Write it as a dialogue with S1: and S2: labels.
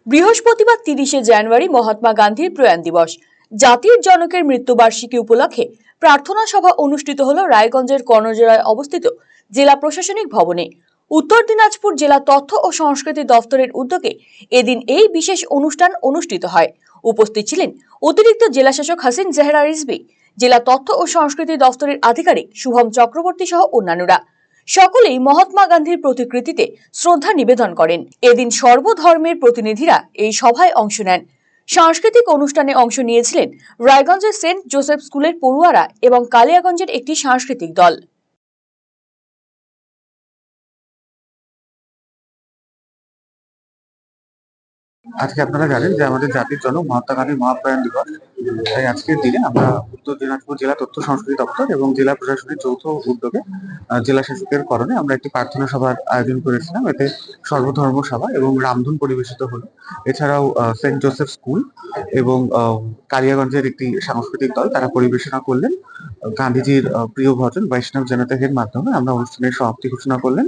S1: বৃহস্পতিবার ৩০শে জানুয়ারি মহাত্মা গান্ধীর প্রয়াণ দিবস। জাতির জনকের মৃত্যুবার্ষিকী উপলক্ষে প্রার্থনা সভা অনুষ্ঠিত হল রায়গঞ্জের কর্ণজোড়ায় অবস্থিত জেলা প্রশাসনিক ভবনে। উত্তর দিনাজপুর জেলা তথ্য ও সংস্কৃতি দফতরের উদ্যোগে এদিন এই বিশেষ অনুষ্ঠান অনুষ্ঠিত হয়। উপস্থিত ছিলেন অতিরিক্ত জেলাশাসক হাসিন জাহরা রিজভী, জেলা তথ্য ও সংস্কৃতি দফতরের আধিকারিক শুভম চক্রবর্তী সহ অন্যান্যরা। সকলেই মহাত্মা গান্ধীর প্রতিকৃতিতে শ্রদ্ধা নিবেদন করেন। এদিন সর্বধর্মের প্রতিনিধিরা এই সভায় অংশ নেন। সাংস্কৃতিক অনুষ্ঠানে অংশ নিয়েছিলেন রায়গঞ্জের সেন্ট জোসেফ স্কুলের পড়ুয়ারা এবং কালিয়াগঞ্জের একটি সাংস্কৃতিক দল।
S2: আজকে আপনারা জানেন যে আমাদের জাতির জনক মহাত্মা গান্ধীর মহাপ্রয়াণ দিবস। তাই আজকের দিনে আমরা উত্তর দিনাজপুর জেলা তথ্য সংস্কৃতি দপ্তর এবং জেলা প্রশাসনের যৌথ উদ্যোগে জেলা শাসকের করণে আমরা একটি প্রার্থনা সভার আয়োজন করেছিলাম। এতে সর্বধর্ম সভা এবং রামধুন পরিবেশিত হলো। এছাড়াও সেন্ট জোসেফ স্কুল এবং কালিয়াগঞ্জের একটি সাংস্কৃতিক দল তারা পরিবেশনা করলেন। গান্ধীজির প্রিয় ভজন বৈষ্ণব জনতা এর মাধ্যমে আমরা অনুষ্ঠানের সমাপ্তি ঘোষণা করলেন।